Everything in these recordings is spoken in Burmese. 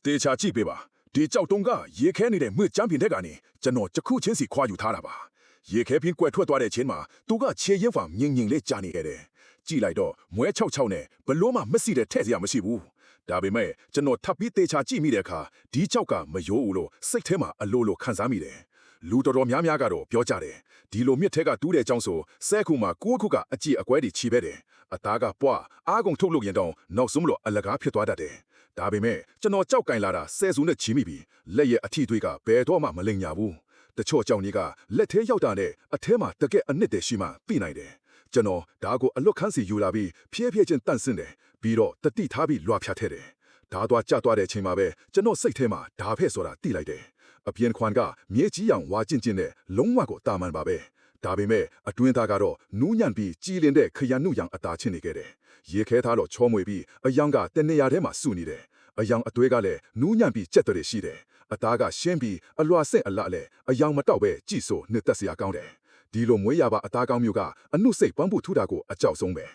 တေချာကြည့်ပေးပါဒီကြောက်တုံးကရေခဲနေတဲ့မြစ်ကျမ်းပြင်တဲ့ကနေကျွန်တော်တစ်ခုချင်းစီခွာယူထားတာပါရေခဲပြင်ကွက်ထွက်သွားတဲ့ချင်းမှာသူကခြေရင်ဖာမြင်မြင်လေးကြာနေခဲ့တယ်ကြည့်လိုက်တော့မွဲ66နဲ့ဘလို့မှမစီတဲ့ထဲ့စရာမရှိဘူးဒါပေမဲ့ကျွန်တော်ထပ်ပြီးတေချာကြည့်မိတဲ့အခါဒီကြောက်ကမယိုးဘူးလို့စိတ်ထဲမှာအလိုလိုခံစားမိတယ်လူတော်တော်များများကတော့ပြောကြတယ်ဒီလိုမြစ်ထဲကတူးတဲ့ကြောင်းဆိုဆဲခုမှာကိုခုကအကြည့်အကွဲတွေချီပဲတယ်အသားကပွားအားကုန်ထုတ်လို့ရင်တော့နောက်ဆုံးမလို့အလကားဖြစ်သွားတတ်တယ်ဒါပေမဲ့ကျွန်တော်ကြောက်ကင်လာတာဆဲစုနဲ့ချီမိပြီးလက်ရဲ့အထီတွေကဘယ်တော့မှမလိမ်ညာဘူးတချို့ကြောင်ကြီးကလက်ထဲရောက်တာနဲ့အထဲမှာတကက်အနစ်တည်းရှိမှပြနိုင်တယ်ကျွန်တော်ဒါကိုအလွတ်ခန်းစီယူလာပြီးဖြည်းဖြည်းချင်းတန့်ဆင်းတယ်ပြီးတော့တတိထားပြီးလွာဖြတ်ထဲတယ်ဒါသွားကြသွားတဲ့အချိန်မှာပဲကျွန်တော်စိတ်ထဲမှာဒါဖဲ့ဆိုတာတိလိုက်တယ်အပြင်ခွန်ကမြေကြီးရောင်ဝါကျင်ကျင်နဲ့လုံးဝကိုတာမန်ပါပဲဒါပေမဲ့အတွင်းသားကတော့နူးညံ့ပြီးကြည်လင်တဲ့ခရံနုရောင်အသာချင်းနေခဲ့တယ်ရေခဲသားတော့ချောမွေပြီးအယောင်ကတနေရာထဲမှာစုနေတယ်အယောင်အသွေးကလည်းနူးညံ့ပြီးကြက်တွေရှိတယ်အသားကရှင်းပြီးအလွှာဆင့်အလလည်းအယောင်မတော့ပဲကြည်ဆိုနှစ်သက်စရာကောင်းတယ်ဒီလိုမွေးရပါအသားကောင်းမျိုးကအနှုတ်စိတ်ပန်းဖို့ထူတာကိုအကြောက်ဆုံးပဲ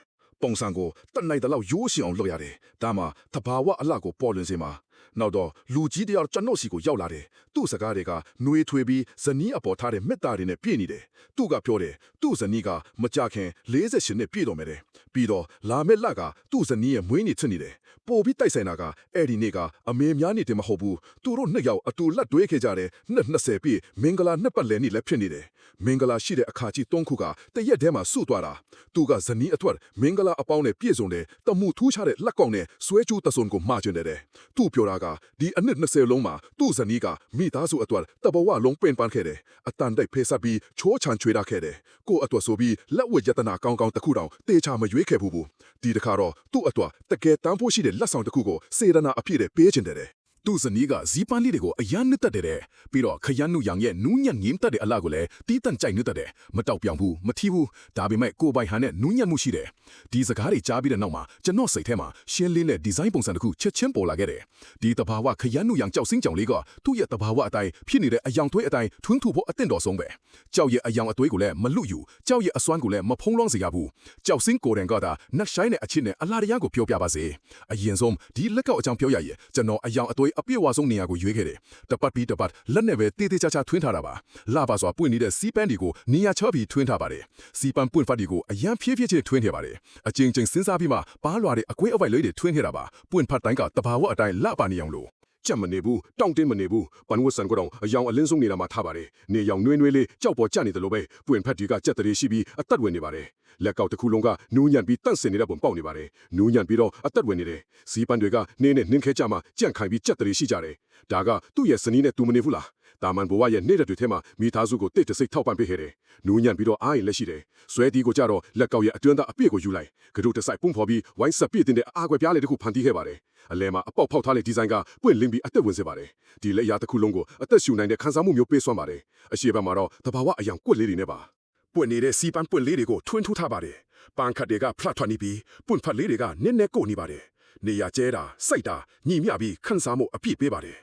ပုံစံကိုတတ်နိုင်တဲ့လောက်ရိုးရှင်အောင်လုပ်ရတယ်ဒါမှတဘာဝအလှကိုပေါ်လွင်စေမှာနောက်တော့လူကြီးတယောက်ကျွန်တော်စီကိုရောက်လာတယ်သူ့စကားတွေကနှွေးထွေးပြီးဇနီးအပေါ်ထားတဲ့မေတ္တာတွေနဲ့ပြည့်နေတယ်သူကပြောတယ်သူ့ဇနီးကမကြခင်48နှစ်ပြည့်တော်မယ်တဲ့ပြီးတော့လာမယ့်လကသူ့ဇနီးရဲ့မွေးနေ့ချစ်နေတယ်ပို့ပြီးတိုက်ဆိုင်တာကအဲ့ဒီနေ့ကအမေများနေတယ်မဟုတ်ဘူးသူတို့နှစ်ယောက်အတူလက်တွဲခဲ့ကြတယ်နှစ်20ပြည့်မင်္ဂလာနှစ်ပတ်လည်နေ့လည်းဖြစ်နေတယ်မင်္ဂလာရှိတဲ့အခါကြီး3ခုကတရက်တည်းမှာစုသွားတာသူကဇနီးအထွတ်မင်္ဂလာအပေါင်းနဲ့ပြည့်စုံတယ်တမှုထူးခြားတဲ့လက်ကောက်နဲ့ဆွဲကျူးတဆွန်ကိုမှာကျင်တယ်သူပြောတာကဒီအနှစ်20လုံးမှာသူ့ဇနီးကမိသားစုအတွက်တဘဝလုံးပင်ပန်းခဲ့တယ်အတန်တိတ်ဖေးဆက်ပြီးချိုးချန်ချွေတာခဲ့တယ်ကို့အတွက်ဆိုပြီးလက်ဝဲယတနာကောင်းကောင်းတစ်ခုတောင်တေချာမရွေးခဲ့ဘူးဒီတခါတော့သူ့အတွက်တကယ်တန်းဖို့ရှိတဲ့လက်ဆောင်တစ်ခုကိုစေရနာအပြည့်နဲ့ပေးချင်တယ်သူ့ဇနီးကဇီးပန်းလေးတွေကိုအယမ်းနစ်သက်တယ်ပြီးတော့ခရမ်းနုရောင်ရဲ့နူးညံ့ငင်းသက်တဲ့အလှကိုလည်းတီးတန့်ကြိုက်နစ်သက်တယ်မတောက်ပြောင်ဘူးမထီးဘူးဒါပေမဲ့ကိုပိုင်ဟန်နဲ့နူးညံ့မှုရှိတယ်ဒီစကားတွေကြားပြီးတဲ့နောက်မှာကျွန်တော်စိတ်ထဲမှာရှင်းလင်းတဲ့ဒီဇိုင်းပုံစံတစ်ခုချက်ချင်းပေါ်လာခဲ့တယ်ဒီတဘာဝခရမ်းနုရောင်ကြောက်စင်းကြောင်လေးကသူ့ရဲ့တဘာဝအတိုင်းဖြစ်နေတဲ့အယောင်သွေးအတိုင်းထွန်းထူဖို့အသင့်တော်ဆုံးပဲကြောက်ရဲ့အယောင်အသွေးကိုလည်းမလွတ်ယူကြောက်ရဲ့အစွမ်းကိုလည်းမဖုံးလွှမ်းစေရဘူးကြောက်စင်းကိုယ်တိုင်ကသာနတ်ဆိုင်တဲ့အချစ်နဲ့အလားတရားကိုပြောပြပါစေအရင်ဆုံးဒီလက်ကောက်အကြောင်းပြောရရင်ကျွန်တော်အယောင်အသွေးအပြည့်အဝဆုံးနေရာကိုရွေးခဲ့တယ်တပတ်ပြီးတပတ်လက်နဲ့ပဲတေးသေးချာချာထွင်းထားတာပါလာပါစွာပွင့်နေတဲ့စီးပန်းတွေကိုနေရာချပြီးထွင်းထားပါတယ်စီးပန်းပွင့်ဖတ်တွေကိုအရန်ဖြည်းဖြည်းချင်းထွင်းခဲ့ပါတယ်အကျဉ်းချင်းစဉ်းစားပြီးမှပါလွာတဲ့အကွေးအဝိုက်လေးတွေထွင်းခဲ့တာပါပွင့်ဖတ်တိုင်းကတဘာဝအတိုင်းလှပါနေအောင်လို့ကြက်မနေဘူးတောင့်တင်းမနေဘူးပန်ဝတ်ဆန်ကတော့အယောင်အလင်းဆုံးနေတာမှထားပါတယ်နေရောင်နွေးနွေးလေးကြောက်ပေါ်ကျနေတယ်လို့ပဲပွင့်ဖတ်တွေကကြက်တရေရှိပြီးအသက်ဝင်နေပါတယ်လက်ကောက်တစ်ခုလုံးကနူးညံ့ပြီးတန့်စင်နေတဲ့ပုံပေါက်နေပါတယ်နူးညံ့ပြီးတော့အသက်ဝင်နေတယ်စီးပန်းတွေကနင်းနဲ့နှင်းခဲကြမှာကြန့်ခိုင်ပြီးကြက်တရေရှိကြတယ်ဒါကသူ့ရဲ့ဇနီးနဲ့တူမနေဘူးလားတာမန်ဘဝရဲ့နေတဲ့တွေထဲမှာမိသားစုကိုတိတ်တဆိတ်ထောက်ပံ့ပေးခဲ့တယ်နူးညံ့ပြီးတော့အားရင်လက်ရှိတယ်ဆွဲတီးကိုကြတော့လက်ကောက်ရဲ့အတွင်းသားအပြည့်ကိုယူလိုက်ကတို့တစိုက်ပုံဖော်ပြီးဝိုင်းဆက်ပြည့်တင်တဲ့အားကွယ်ပြားလေးတစ်ခုဖန်တီးခဲ့ပါတယ်အလဲမှာအပေါက်ဖောက်ထားတဲ့ဒီဇိုင်းကပွင့်လင်းပြီးအသက်ဝင်စေပါတယ်ဒီလက်ရာတစ်ခုလုံးကိုအသက်ရှူနိုင်တဲ့ခန်းစားမှုမျိုးပေးစွမ်းပါတယ်အရှိဘက်မှာတော့တဘာဝအယောင်ကွက်လေးတွေနဲ့ပါပွင့်နေတဲ့စီပန်းပွင့်လေးတွေကိုထွန်းထူးထားပါတယ်ပန်းခတ်တွေကဖလတ်ထွက်နေပြီးပွင့်ဖတ်လေးတွေကနင်းနဲ့ကိုနေပါတယ်နေရကျဲတာစိတ်တာညီမျှပြီးခန်းစားမှုအပြည့်ပေးပါတယ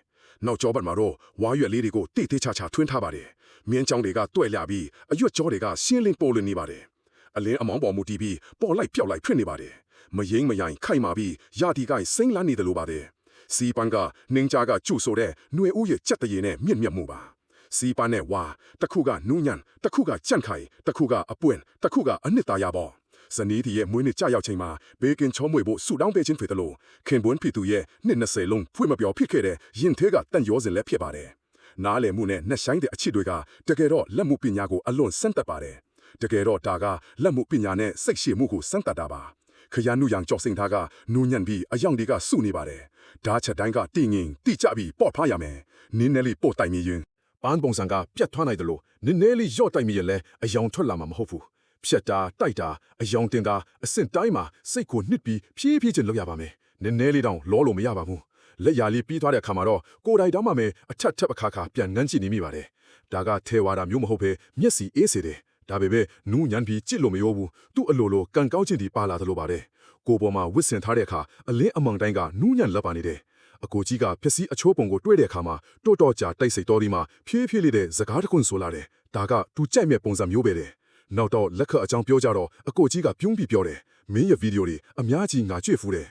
်နောက်ကျောဘက်မှာတော့ဝါရွက်လေးတွေကိုတိတ်သေးချာချာထွင်းထားပါတယ်မြင်းချောင်းတွေကတွဲ့လပြီးအရွက်ကြောတွေကရှင်းလင်းပေါ်လွင်နေပါတယ်အလင်းအမောင်းပေါ်မူတီးပြီးပေါ်လိုက်ပြောက်လိုက်ဖြစ်နေပါတယ်မယိမ့်မယိုင်ခိုင်မာပြီးရာတီကိုင်းစိမ့်လန်းနေတယ်လို့ပါတယ်စီပန်းကနင်းကြားကကျုဆိုတဲ့ຫນွေဦးရဲ့ကြက်တရေနဲ့မြင့်မြတ်မှုပါစီပန်းနဲ့ဝါတစ်ခုကနူးညံ့တစ်ခုကကြန့်ခိုင်တစ်ခုကအပွင့်တစ်ခုကအနှစ်သာရပေါ့ဇနီးတီရဲ့မွေးနေ့ကြရောက်ချိန်မှာဘေကင်ချောမွေဖို့ဆူတောင်းပေးခြင်းဖြစ်တယ်လို့ခင်ပွန်းဖီသူရဲ့နှစ်20လုံးဖွင့်မပြောဖြစ်ခဲ့တဲ့ရင်ထဲကတန့်ရောစင်လည်းဖြစ်ပါတယ်နားလည်မှုနဲ့နှက်ဆိုင်တဲ့အချစ်တွေကတကယ်တော့လက်မှုပညာကိုအလွန်စမ်းသပ်ပါတယ်တကယ်တော့ဒါကလက်မှုပညာနဲ့စိတ်ရှိမှုကိုစမ်းသပ်တာပါခရမ်းနုရောင်ကြောက်စိန်သားကနူးညံ့ပြီးအယောင်တွေကစုနေပါတယ်ဓာချက်တိုင်းကတိငင်တိကျပြီးပေါ့ဖားရမယ်နင်းနယ်လေးပို့တိုင်မြရင်ပန်းပုံစံကပြတ်ထွားနိုင်တယ်လို့နင်းနယ်လေးရော့တိုင်မြရင်လဲအယောင်ထွက်လာမှာမဟုတ်ဘူးဖြတ်တာတိုက်တာအယောင်တင်တာအဆင့်တိုင်းမှာစိတ်ကိုနှစ်ပြီးဖြည်းဖြည်းချင်းလုပ်ရပါမယ်နည်းနည်းလေးတောင်လောလို့မရပါဘူးလက်ရာလေးပြီးသွားတဲ့အခါမှာတော့ကိုယ်တိုင်တောင်းမှမယ်အထက်ထက်အခါခါပြန်ငန်းကြည့်နေမိပါတယ်ဒါကထဲဝါဒမျိုးမဟုတ်ပဲမျက်စီအေးစေတယ်ဒါပေမဲ့နူးညံ့ပြီးကြည့်လို့မရောဘူးသူ့အလိုလိုကန်ကောင်းချင်းဒီပါလာသလိုပါတယ်ကိုပေါ်မှာဝစ်စင်ထားတဲ့အခါအလင်းအမောင်တိုင်းကနူးညံ့လက်ပါနေတယ်အကိုကြီးကဖြက်စီးအချိုးပုံကိုတွေ့တဲ့အခါမှာတိုးတော့ကြာတိုက်စိတ်တော်ဒီမှာဖြည်းဖြည်းလေးတဲ့စကားတစ်ခွန်းဆိုလာတယ်ဒါကသူကြိုက်မဲ့ပုံစံမျိုးပဲတဲ့နောက်တော့လက်ခတ်အကြောင်းပြောကြတော့အကိုကြီးကပြုံးပြီးပြောတယ်မင်းရဲ့ဗီဒီယိုတွေအများကြီးငါကြည့်ဖူးတယ်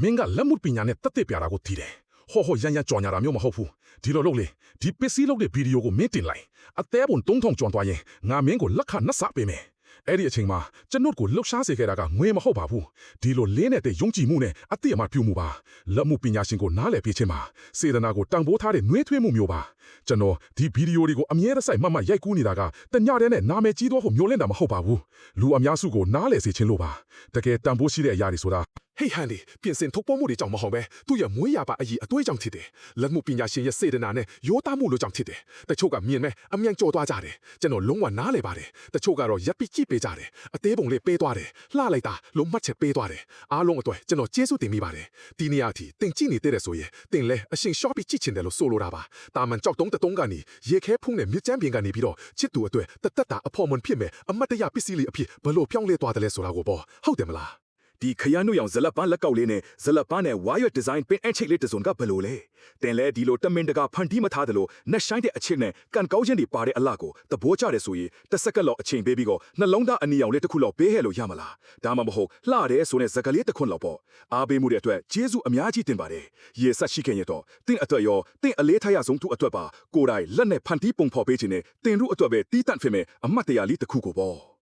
မင်းကလက်မှုပညာနဲ့တက်တက်ပြတာကိုသိတယ် ဟောရန်ကြော်ညာတာမျိုးမဟုတ်ဘူးဒီလိုလုပ်လေဒီပစ္စည်းလုပ်တဲ့ဗီဒီယိုကိုမင်းတင်လိုက်အသေးပုံ3000ကျော်သွားရင်ငါမင်းကိုလက်ခနှက်စပေးမယ်အဲ့ဒီအချိန်မှာကျွန်ုပ်ကိုလှုပ်ရှားစေခဲ့တာကငွေမဟုတ်ပါဘူးဒီလိုလင်းနေတဲ့ယုံကြည်မှုနဲ့အတိအမှပြုမှုပါလက်မှုပညာရှင်ကိုနားလည်ပေးခြင်းပါစေတနာကိုတန်ဖိုးထားတဲ့နှွေးထွေးမှုမျိုးပါကျွန်တော်ဒီဗီဒီယိုတွေကိုအမြဲတစိုက်မှတ်ရိုက်ကူးနေတာကတညတည်းနဲ့နာမည်ကြီးသောဟုမျိုးလင့်တာမဟုတ်ပါဘူးလူအများစုကိုနားလည်စေခြင်းလို့ပါတကယ်တန်ဖိုးရှိတဲ့အရာတွေဆိုတာဟေးဟန်ဒီပြင်ဆင်ထုတ်ပေါ်မှုတွေကြောင့်မဟုတ်ပဲသူ့ရဲ့မွေးရပါအကြီးအသွေးကြောင့်ဖြစ်တယ်လက်မှုပညာရှင်ရဲ့စေတနာနဲ့ရိုးသားမှုလိုကြောင့်ဖြစ်တယ်တချို့ကမြင်မဲ့အမြန်ကြော်သွားကြတယ်ကျွန်တော်လုံးဝနားလည်ပါတယ်တချို့ကတော့ရပ်ပြီးကြည့်ပေးကြတယ်အသေးပုံလေးပေးသွားတယ်လှလိုက်တာလုံးမှတ်ချက်ပေးသွားတယ်အားလုံးအတွက်ကျွန်တော်ကျေးဇူးတင်မိပါတယ်ဒီနေရာအထိတင်ကြည့်နေတဲ့ဆိုရင်တင်လဲအရှင်ရှော့ပြီးကြည့်ချင်တယ်လို့ဆိုလိုတာပါတာမန်ကြောက်တုံးကနေရေခဲဖုံးနဲ့မြစ်ကျန်းပြင်ကနေပြီးတော့ချစ်သူအတွက်တတာအဖော်မွန်ဖြစ်မဲ့အမတ်တရပစ္စည်းလေးအဖြစ်ဘလို့ဖြောင်းလဲသွားတယ်လဲဆိုတာကိုပေါ့ဟုတ်တယ်မလားဒီခရမ်းနုရောင်ဇလက်ပန်းလက်ကောက်လေးနဲ့ဇလက်ပန်းနဲ့ဝါရွက်ဒီဇိုင်းပင်အချိတ်လေးတစ်စုံကဘယ်လိုလဲတင်လဲဒီလိုတမင်တကာဖန်တီးမထားတယ်လို့နှက်ဆိုင်တဲ့အချိတ်နဲ့ကန်ကောင်းချင်းတွေပါတဲ့အလှကိုသဘောကျတယ်ဆိုရင်တစ်စက္ကန့်လောက်အချိန်ပေးပြီးတော့နှလုံးသားအနီရောင်လေးတစ်ခုလောက်ပေးဟဲ့လို့ရမလားဒါမှမဟုတ်လှတယ်ဆိုတဲ့ဇကလေးတစ်ခွန်းလောက်ပေါ့အားပေးမှုတဲ့အတွက်ကျေးဇူးအများကြီးတင်ပါတယ်ရေဆက်ရှိခင်ရတော့တင့်အတွက်ရောတင့်အလေးထားရဆုံးသူအတွက်ပါကိုယ်တိုင်လက်နဲ့ဖန်တီးပုံဖော်ပေးခြင်းနဲ့တင်တို့အတွက်ပဲတီးတန့်ဖြစ်မဲ့အမတ်တရားလေးတစ်ခုကိုပေါ့